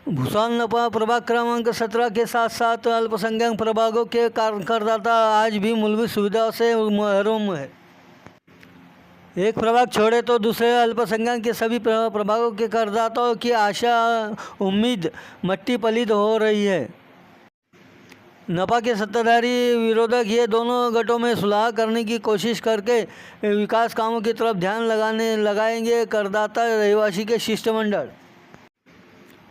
भूसाल नपा प्रभाग क्रमांक 17 के साथ साथ अल्पसंख्यक प्रभागों के करदाता आज भी मूलभूत सुविधाओं से महरूम है। एक प्रभाग छोड़े तो दूसरे अल्पसंख्यक के सभी प्रभागों के करदाताओं की आशा उम्मीद मट्टी पलीद हो रही है। नपा के सत्ताधारी विरोधक ये दोनों गठों में सुलह करने की कोशिश करके विकास कामों की तरफ ध्यान लगाएंगे करदाता रहवासी के शिष्टमंडल।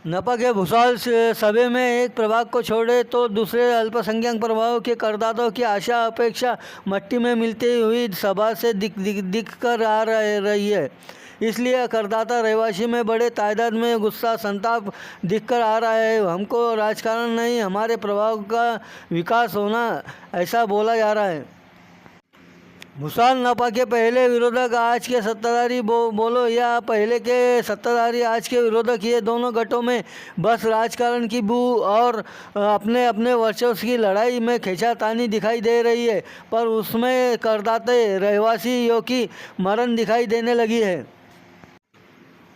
नपा के भूसाल सभा में एक प्रभाग को छोड़े तो दूसरे अल्पसंख्यक प्रभागों के करदाताओं की आशा अपेक्षा मट्टी में मिलती हुई सभा से दिख कर आ रही है। इसलिए करदाता रहवासी में बड़े तादाद में गुस्सा संताप दिखकर आ रहा है। हमको राजकारण नहीं, हमारे प्रभाव का विकास होना, ऐसा बोला जा रहा है। भूसाल नपा के पहले विरोधक आज के सत्ताधारी बोलो या पहले के सत्ताधारी आज के विरोधक, ये दोनों गठों में बस राजकारण की बू और अपने अपने वर्चस्व की लड़ाई में खींचातानी दिखाई दे रही है, पर उसमें करदाते रहवासियों की मरण दिखाई देने लगी है।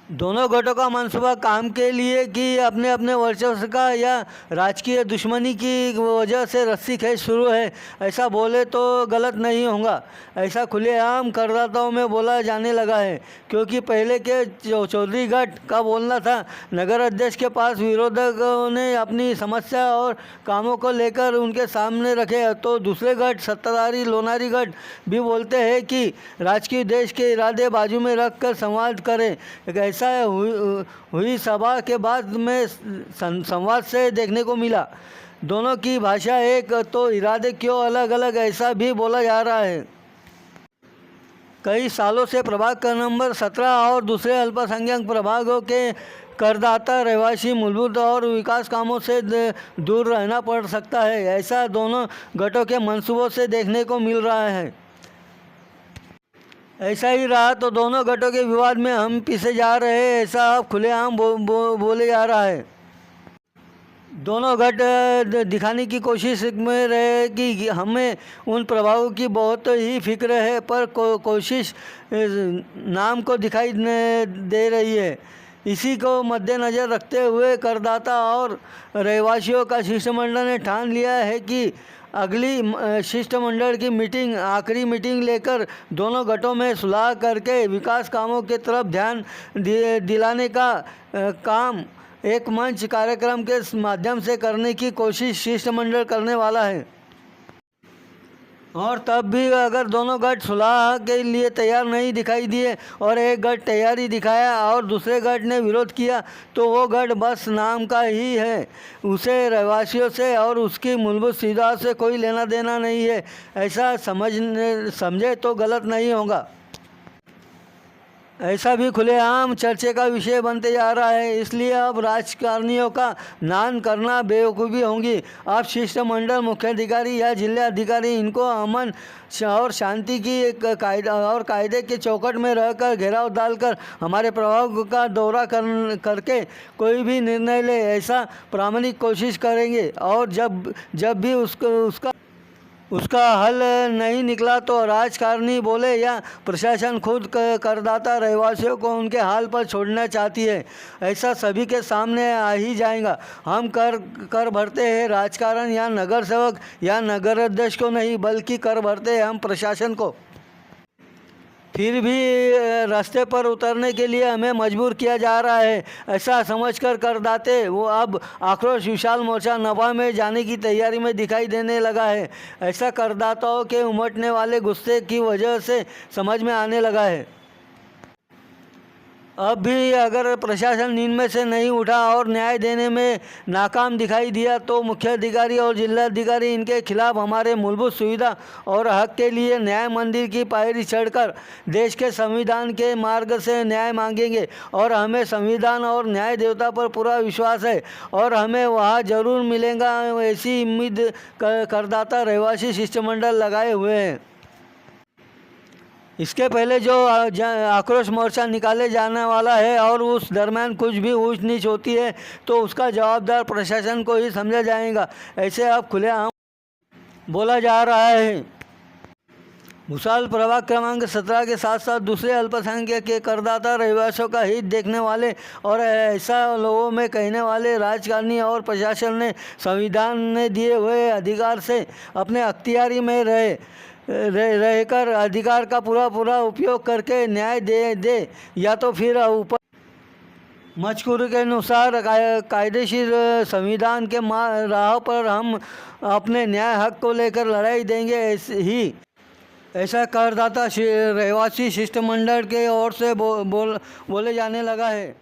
दोनों गठों का मंसूबा काम के लिए कि अपने अपने वर्चस्व का या राजकीय दुश्मनी की वजह से रस्सी खींच शुरू है, ऐसा बोले तो गलत नहीं होगा। ऐसा खुलेआम करदाताओं में बोला जाने लगा है, क्योंकि पहले के चौधरी गठ का बोलना था नगर अध्यक्ष के पास विरोधकों ने अपनी समस्या और कामों को लेकर उनके सामने रखे, तो दूसरे गठ सत्ताधारी लोनारी गठ भी बोलते हैं कि राजकीय देश के इरादे बाजू में रख कर संवाद करें। ऐसा हुई सभा के बाद में संवाद से देखने को मिला। दोनों की भाषा एक, तो इरादे क्यों अलग अलग, ऐसा भी बोला जा रहा है। कई सालों से प्रभाग नंबर 17 और दूसरे अल्पसंख्यक प्रभागों के करदाता रहवासी मूलभूत और विकास कामों से दूर रहना पड़ सकता है, ऐसा दोनों गठों के मंसूबों से देखने को मिल रहा है। ऐसा ही रहा तो दोनों गठों के विवाद में हम पीछे जा रहे हैं, ऐसा अब खुलेआम बोले जा रहा है। दोनों गठ दिखाने की कोशिश में रहे कि हमें उन प्रभावों की बहुत ही फिक्र है, पर कोशिश नाम को दिखाई दे रही है। इसी को मद्देनज़र रखते हुए करदाता और रहवासियों का शिष्टमंडल ने ठान लिया है कि अगली शिष्टमंडल की मीटिंग आखिरी मीटिंग लेकर दोनों गठों में सुलह करके विकास कामों की तरफ ध्यान दिलाने का काम एक मंच कार्यक्रम के माध्यम से करने की कोशिश शिष्टमंडल करने वाला है। और तब भी अगर दोनों गठ सुलह के लिए तैयार नहीं दिखाई दिए और एक गठ तैयारी दिखाया और दूसरे गठ ने विरोध किया, तो वो गठ बस नाम का ही है, उसे रहवासियों से और उसकी मूलभूत सुविधाओं से कोई लेना देना नहीं है, ऐसा समझे तो गलत नहीं होगा। ऐसा भी खुलेआम चर्चे का विषय बनते जा रहा है। इसलिए अब राजकारणियों का नान करना बेवकूफ़ी होगी। अब शिष्टमंडल मुख्याधिकारी या जिलाधिकारी इनको अमन और शांति की कायदे के चौकट में रहकर घेराव डालकर हमारे प्रभाव का दौरा करके कोई भी निर्णय ले, ऐसा प्रामाणिक कोशिश करेंगे। और जब भी उसका हल नहीं निकला तो राजकारणी बोले या प्रशासन खुद करदाता रहवासियों को उनके हाल पर छोड़ना चाहती है, ऐसा सभी के सामने आ ही जाएगा। हम कर भरते हैं राजकारण या नगर सेवक या नगर अध्यक्ष को नहीं, बल्कि कर भरते हैं हम प्रशासन को। फिर भी रास्ते पर उतरने के लिए हमें मजबूर किया जा रहा है, ऐसा समझकर करदाते वो अब आक्रोश विशाल मोर्चा नपा में जाने की तैयारी में दिखाई देने लगा है। ऐसा करदाताओं के उमटने वाले गुस्से की वजह से समझ में आने लगा है। अब भी अगर प्रशासन नींद में से नहीं उठा और न्याय देने में नाकाम दिखाई दिया, तो मुख्याधिकारी और जिलाधिकारी इनके खिलाफ हमारे मूलभूत सुविधा और हक के लिए न्याय मंदिर की पायरी चढ़कर देश के संविधान के मार्ग से न्याय मांगेंगे। और हमें संविधान और न्याय देवता पर पूरा विश्वास है और हमें वहाँ जरूर मिलेगा, ऐसी उम्मीद करदाता रहवासी शिष्टमंडल लगाए हुए हैं। इसके पहले जो आक्रोश मोर्चा निकाले जाने वाला है और उस दरमियान कुछ भी ऊंच नीच होती है तो उसका जवाबदार प्रशासन को ही समझा जाएगा, ऐसे अब खुलेआम बोला जा रहा है। भूसाल प्रभाग क्रमांक 17 के साथ साथ दूसरे अल्पसंख्यक के करदाता रहिवासियों का हित देखने वाले और ऐसा लोगों में कहने वाले राजकारणी और प्रशासन ने संविधान ने दिए हुए अधिकार से अपने अख्तियारी में रहकर अधिकार का पूरा उपयोग करके न्याय दे या तो फिर ऊपर मजकूर के अनुसार कायदेशीर संविधान के राह पर हम अपने न्याय हक को लेकर लड़ाई देंगे। ऐसा करदाता रहवासी शिष्टमंडल के ओर से बोले जाने लगा है।